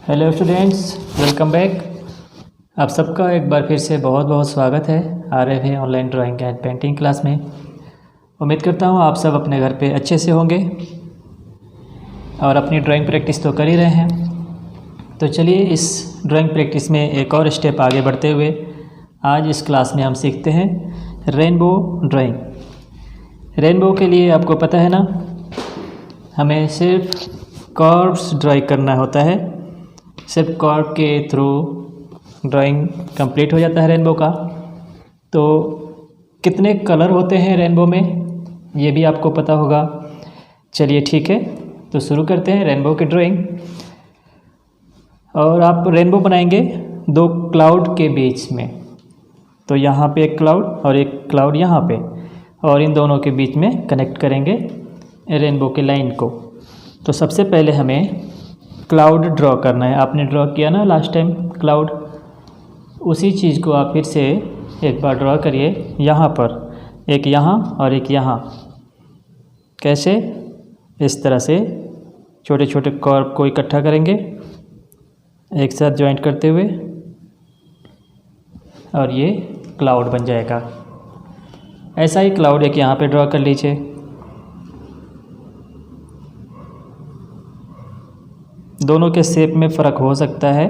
Hello students, welcome back. आप सबका एक बार फिर से बहुत बहुत स्वागत है RF online drawing and painting class में। उम्मीद करता हूँ आप सब अपने घर पे अच्छे से होंगे और अपनी ड्राइंग प्रैक्टिस तो कर ही रहे हैं। तो चलिए इस ड्राइंग प्रैक्टिस में एक और स्टेप आगे बढ़ते हुए आज इस क्लास में हम सीखते हैं रेनबो ड्राइंग। रेनबो के लिए आपको पता है ना, हमें सिर्फ कर्व्स ड्राई करना होता है। सिर्फ कर्व के थ्रू ड्राइंग कंप्लीट हो जाता है रेनबो का। तो कितने कलर होते हैं रेनबो में ये भी आपको पता होगा। चलिए ठीक है, तो शुरू करते हैं रेनबो की ड्राइंग। और आप रेनबो बनाएंगे दो क्लाउड के बीच में। तो यहाँ पे एक क्लाउड और एक क्लाउड यहाँ पे, और इन दोनों के बीच में कनेक्ट करेंगे रेनबो के लाइन को। तो सबसे पहले हमें क्लाउड ड्रॉ करना है। आपने ड्रॉ किया ना लास्ट टाइम क्लाउड, उसी चीज़ को आप फिर से एक बार ड्रॉ करिए। यहाँ पर एक यहाँ और एक यहाँ। कैसे? इस तरह से छोटे छोटे कर्व को इकट्ठा करेंगे एक साथ ज्वाइंट करते हुए, और ये क्लाउड बन जाएगा। ऐसा ही क्लाउड एक यहाँ पे ड्रॉ कर लीजिए। दोनों के शेप में फ़र्क हो सकता है,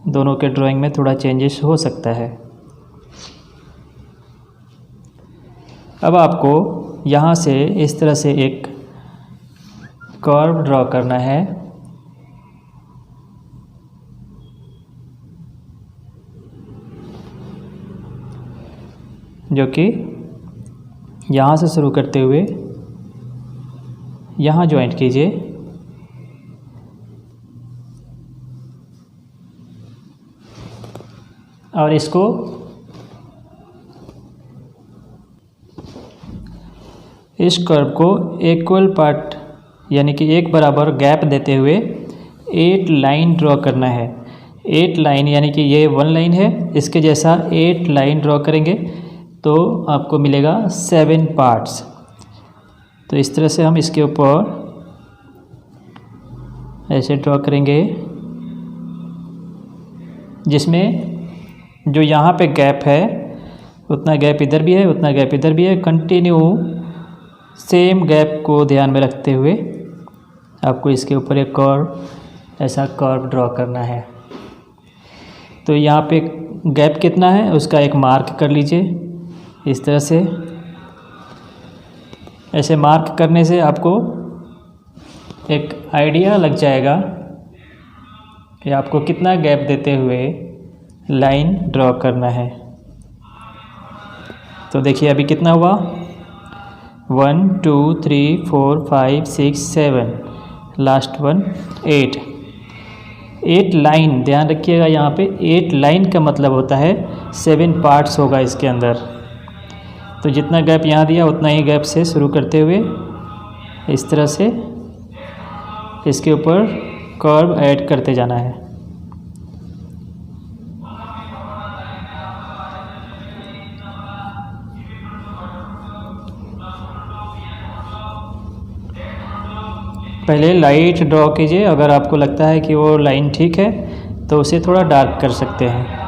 दोनों के ड्राइंग में थोड़ा चेंजेस हो सकता है। अब आपको यहाँ से इस तरह से एक कर्व ड्रॉ करना है, जो कि यहाँ से शुरू करते हुए यहाँ ज्वाइंट कीजिए। और इसको इस कर्व को इक्वल पार्ट यानी कि एक बराबर गैप देते हुए 8 लाइन ड्रॉ करना है। 8 लाइन यानी कि ये 1 लाइन है, इसके जैसा 8 लाइन ड्रॉ करेंगे तो आपको मिलेगा 7 पार्ट्स। तो इस तरह से हम इसके ऊपर ऐसे ड्रॉ करेंगे, जिसमें जो यहाँ पे गैप है उतना गैप इधर भी है, उतना गैप इधर भी है। कंटिन्यू सेम गैप को ध्यान में रखते हुए आपको इसके ऊपर एक कर्व, ऐसा कर्व ड्रॉ करना है। तो यहाँ पे गैप कितना है उसका एक मार्क कर लीजिए इस तरह से। ऐसे मार्क करने से आपको एक आइडिया लग जाएगा कि आपको कितना गैप देते हुए लाइन ड्रॉ करना है। तो देखिए अभी कितना हुआ, 1 2 3 4 5 6 7, लास्ट वन 8 लाइन। ध्यान रखिएगा यहाँ पे 8 लाइन का मतलब होता है 7 पार्ट्स होगा इसके अंदर। तो जितना गैप यहाँ दिया उतना ही गैप से शुरू करते हुए इस तरह से इसके ऊपर कर्व ऐड करते जाना है। पहले लाइट ड्रॉ कीजिए, अगर आपको लगता है कि वो लाइन ठीक है तो उसे थोड़ा डार्क कर सकते हैं।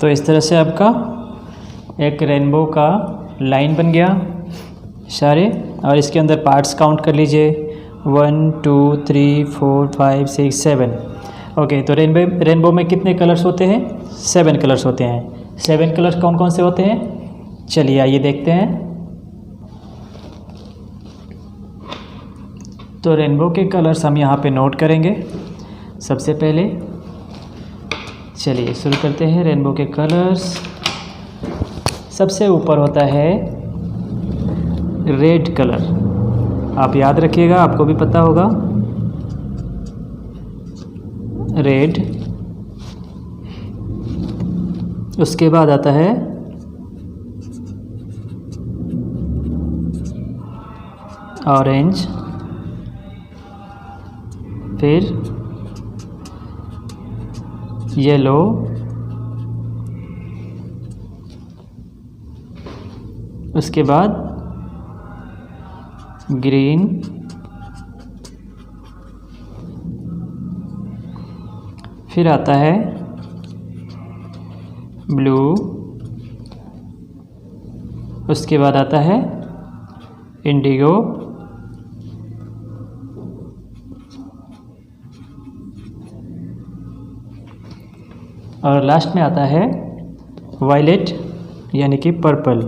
तो इस तरह से आपका एक रेनबो का लाइन बन गया सारे। और इसके अंदर पार्ट्स काउंट कर लीजिए, 1 2 3 4 5 6 7। ओके, तो रेनबो में कितने कलर्स होते हैं? 7 कलर्स होते हैं। 7 कलर्स कौन कौन से होते हैं? चलिए आइए देखते हैं। तो रेनबो के कलर्स हम यहाँ पे नोट करेंगे सबसे पहले। चलिए शुरू करते हैं रेनबो के कलर्स। सबसे ऊपर होता है रेड कलर। आप याद रखिएगा, आपको भी पता होगा रेड, उसके बाद आता है ऑरेंज, फिर येलो, उसके बाद ग्रीन, फिर आता है ब्लू, उसके बाद आता है इंडिगो, और लास्ट में आता है वायलेट यानी कि पर्पल।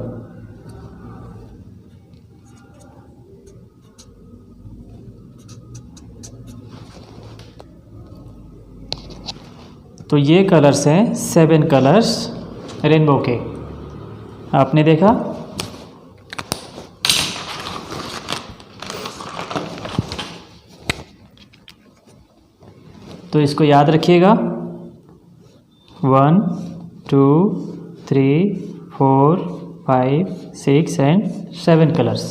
तो ये कलर्स हैं 7 कलर्स रेनबो के। आपने देखा। तो इसको याद रखिएगा, 1 2 3 4 5 6 एंड 7 कलर्स।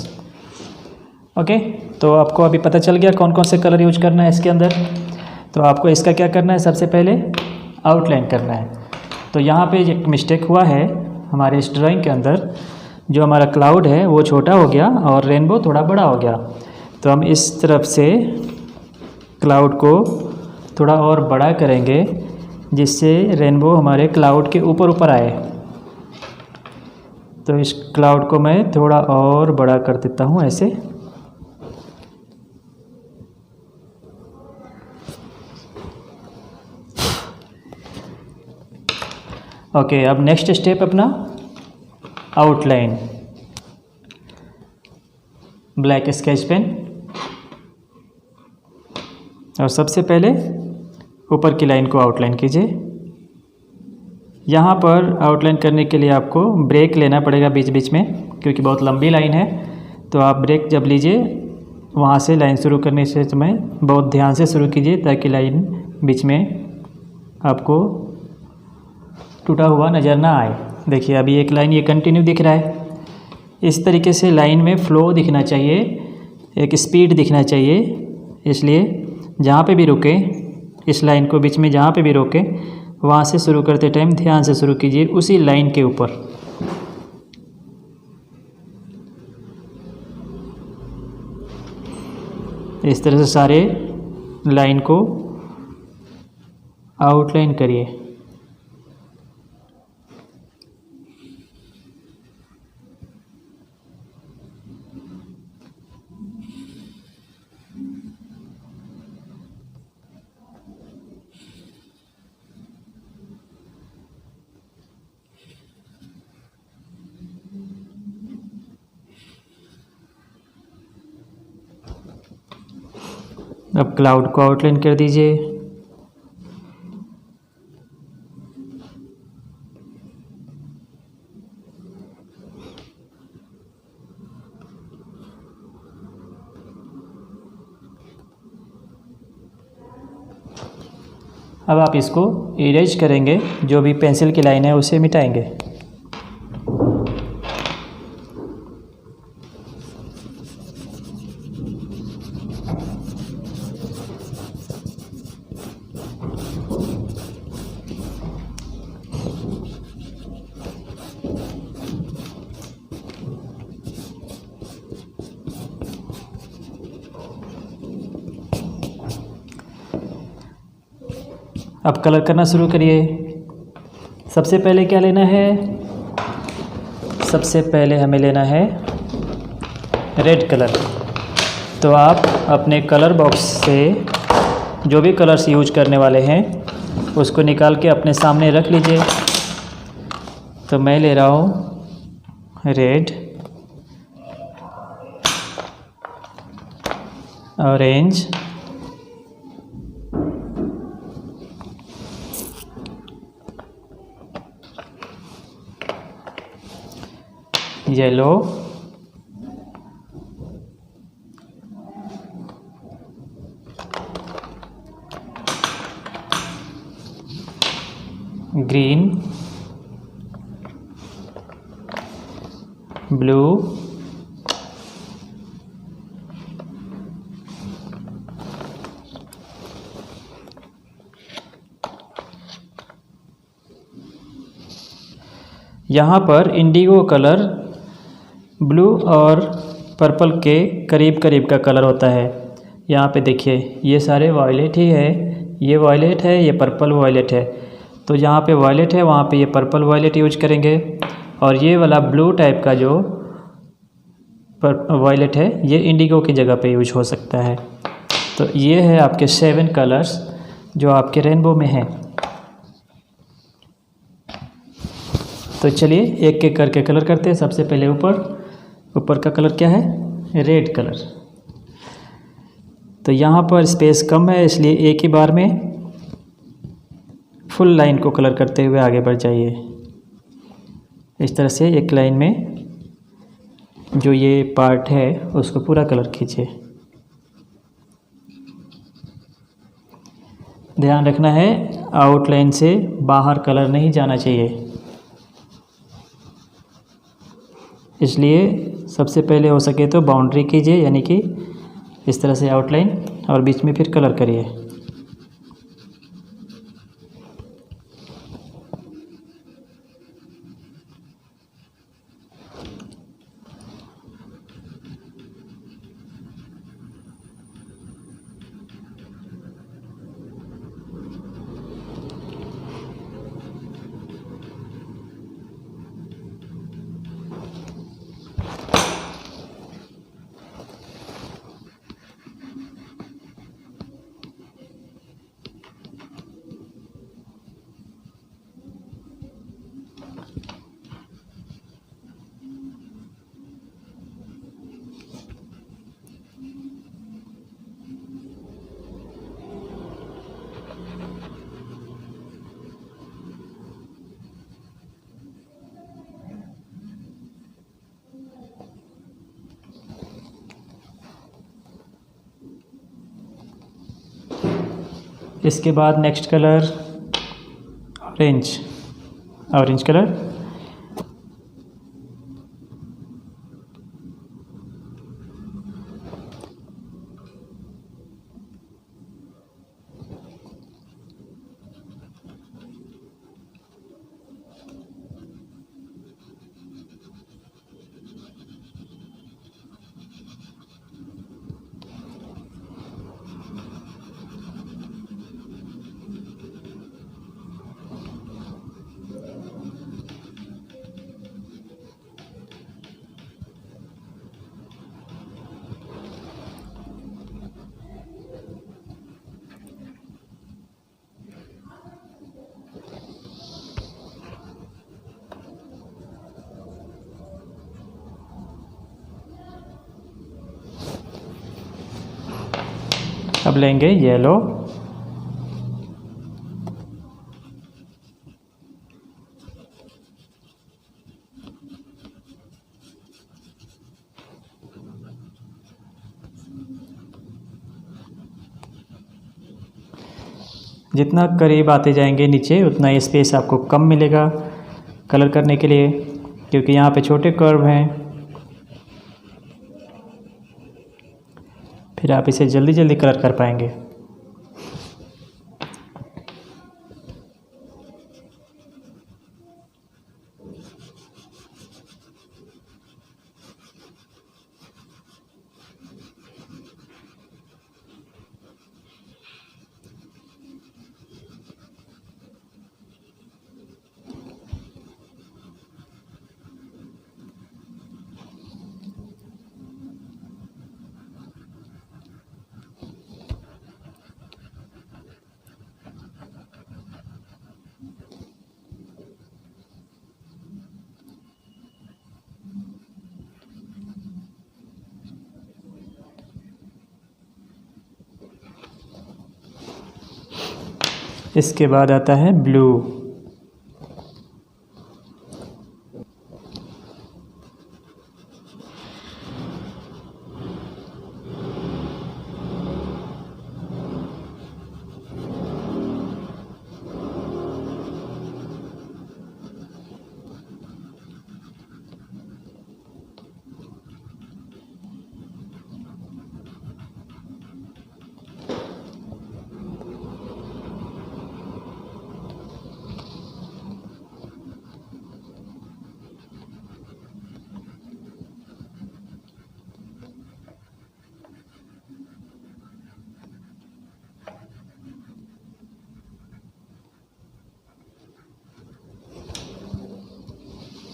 ओके, तो आपको अभी पता चल गया कौन कौन से कलर यूज करना है इसके अंदर। तो आपको इसका क्या करना है, सबसे पहले आउटलाइन करना है। तो यहाँ पे एक मिस्टेक हुआ है हमारे इस ड्राइंग के अंदर, जो हमारा क्लाउड है वो छोटा हो गया और रेनबो थोड़ा बड़ा हो गया। तो हम इस तरफ से क्लाउड को थोड़ा और बड़ा करेंगे, जिससे रेनबो हमारे क्लाउड के ऊपर ऊपर आए। तो इस क्लाउड को मैं थोड़ा और बड़ा कर देता हूँ ऐसे। ओके, अब नेक्स्ट स्टेप अपना आउटलाइन। ब्लैक स्केच पेन, और सबसे पहले ऊपर की लाइन को आउटलाइन कीजिए। यहाँ पर आउटलाइन करने के लिए आपको ब्रेक लेना पड़ेगा बीच बीच में, क्योंकि बहुत लंबी लाइन है। तो आप ब्रेक जब लीजिए, वहाँ से लाइन शुरू करने से समय बहुत ध्यान से शुरू कीजिए, ताकि लाइन बीच में आपको टूटा हुआ नज़र ना आए। देखिए अभी एक लाइन ये कंटिन्यू दिख रहा है। इस तरीके से लाइन में फ़्लो दिखना चाहिए, एक स्पीड दिखना चाहिए। इसलिए जहाँ पे भी रुके, इस लाइन को बीच में जहाँ पे भी रोके, वहाँ से शुरू करते टाइम ध्यान से शुरू कीजिए, उसी लाइन के ऊपर। इस तरह से सारे लाइन को आउटलाइन करिए। अब क्लाउड को आउटलाइन कर दीजिए। अब आप इसको इरेज करेंगे, जो भी पेंसिल की लाइन है उसे मिटाएंगे। अब कलर करना शुरू करिए। सबसे पहले क्या लेना है, सबसे पहले हमें लेना है रेड कलर। तो आप अपने कलर बॉक्स से जो भी कलर्स यूज करने वाले हैं उसको निकाल के अपने सामने रख लीजिए। तो मैं ले रहा हूँ red, orange, yellow, green, blue, यहाँ पर इंडिगो कलर ब्लू और पर्पल के करीब करीब का कलर होता है। यहाँ पे देखिए ये सारे वायलेट ही है, ये वायलेट है, ये पर्पल वायलेट है। तो जहाँ पे वायलेट है वहाँ पे ये पर्पल वायलेट यूज करेंगे, और ये वाला ब्लू टाइप का जो वायलेट है ये इंडिगो की जगह पे यूज हो सकता है। तो ये है आपके 7 कलर्स जो आपके रेनबो में हैं। तो चलिए एक एक करके कलर करते हैं। सबसे पहले ऊपर का कलर क्या है? Red colour. तो यहाँ पर स्पेस कम है इसलिए एक ही बार में फुल लाइन को कलर करते हुए आगे बढ़ जाइए। इस तरह से एक लाइन में जो ये पार्ट है उसको पूरा कलर कीजिए। ध्यान रखना है आउटलाइन से बाहर कलर नहीं जाना चाहिए, इसलिए सबसे पहले हो सके तो बाउंड्री कीजिए, यानी कि इस तरह से आउटलाइन, और बीच में फिर कलर करिए। इसके बाद नेक्स्ट कलर ऑरेंज कलर। अब लेंगे येलो, जितना करीब आते जाएंगे नीचे उतना ही स्पेस आपको कम मिलेगा कलर करने के लिए, क्योंकि यहाँ पे छोटे कर्व हैं। फिर आप इसे जल्दी जल्दी कलर कर पाएंगे। इसके बाद आता है blue.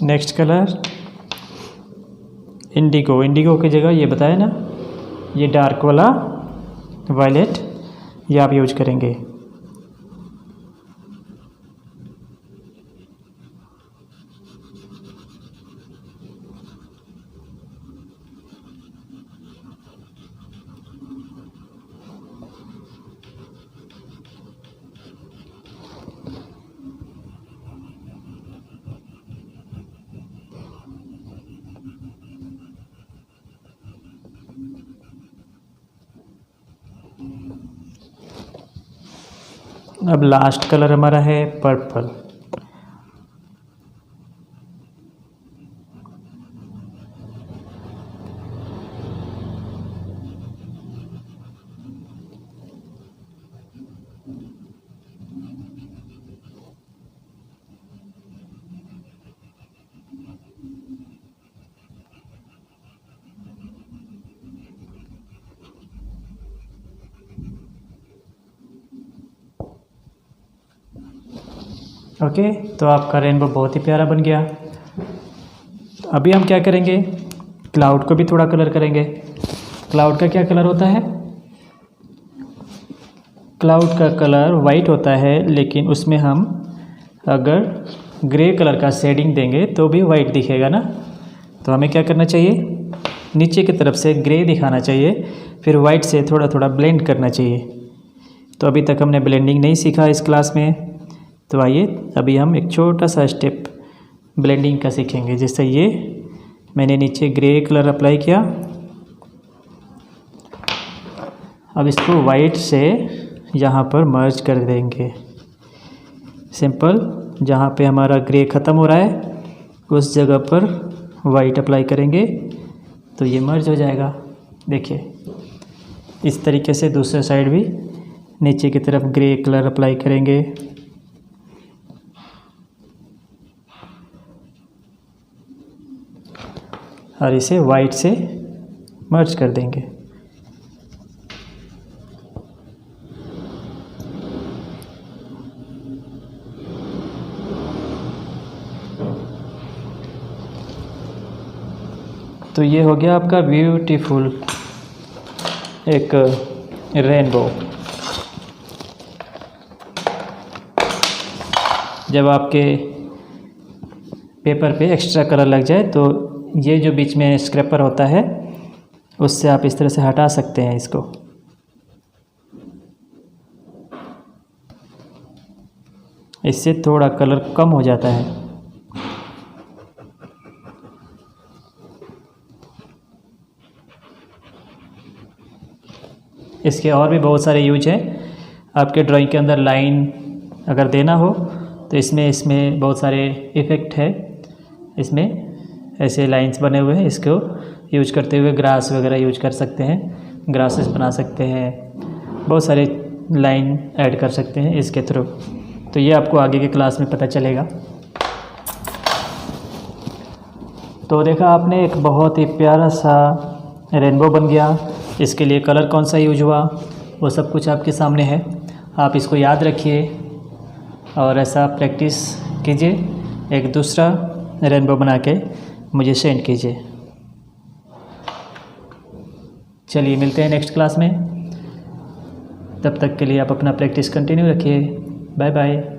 Next colour Indigo. Indigo की जगह ये बताया ना, ये डार्क वाला वायलेट ये आप यूज करेंगे। अब लास्ट कलर हमारा है पर्पल। ओके, तो आपका रेनबो बहुत ही प्यारा बन गया। तो अभी हम क्या करेंगे, क्लाउड को भी थोड़ा कलर करेंगे। क्लाउड का क्या कलर होता है? क्लाउड का कलर वाइट होता है, लेकिन उसमें हम अगर ग्रे कलर का शेडिंग देंगे तो भी वाइट दिखेगा ना। तो हमें क्या करना चाहिए, नीचे की तरफ से ग्रे दिखाना चाहिए, फिर वाइट से थोड़ा थोड़ा ब्लेंड करना चाहिए। तो अभी तक हमने ब्लेंडिंग नहीं सीखा इस क्लास में, तो आइए अभी हम एक छोटा सा स्टेप ब्लेंडिंग का सीखेंगे। जैसे ये मैंने नीचे ग्रे कलर अप्लाई किया, अब इसको वाइट से यहाँ पर मर्ज कर देंगे। सिंपल, जहाँ पे हमारा ग्रे ख़त्म हो रहा है उस जगह पर वाइट अप्लाई करेंगे तो ये मर्ज हो जाएगा। देखिए, इस तरीके से दूसरे साइड भी नीचे की तरफ ग्रे कलर अप्लाई करेंगे। और इसे वाइट से मर्ज कर देंगे। तो ये हो गया आपका ब्यूटीफुल एक रेनबो। जब आपके पेपर पे एक्स्ट्रा कलर लग जाए तो ये जो बीच में स्क्रैपर होता है उससे आप इस तरह से हटा सकते हैं इसको। इससे थोड़ा कलर कम हो जाता है। इसके और भी बहुत सारे यूज हैं। आपके ड्राइंग के अंदर लाइन अगर देना हो तो इसमें बहुत सारे इफ़ेक्ट है। इसमें ऐसे लाइंस बने हुए हैं, इसको यूज करते हुए ग्रास वगैरह यूज कर सकते हैं, ग्रासेस बना सकते हैं, बहुत सारे लाइन ऐड कर सकते हैं इसके थ्रू। तो ये आपको आगे के क्लास में पता चलेगा। तो देखा आपने, एक बहुत ही प्यारा सा रेनबो बन गया। इसके लिए कलर कौन सा यूज हुआ वो सब कुछ आपके सामने है। आप इसको याद रखिए और ऐसा प्रैक्टिस कीजिए। एक दूसरा रेनबो बना के मुझे सेंड कीजिए। चलिए मिलते हैं नेक्स्ट क्लास में। तब तक के लिए आप अपना प्रैक्टिस कंटिन्यू रखिए। Bye bye.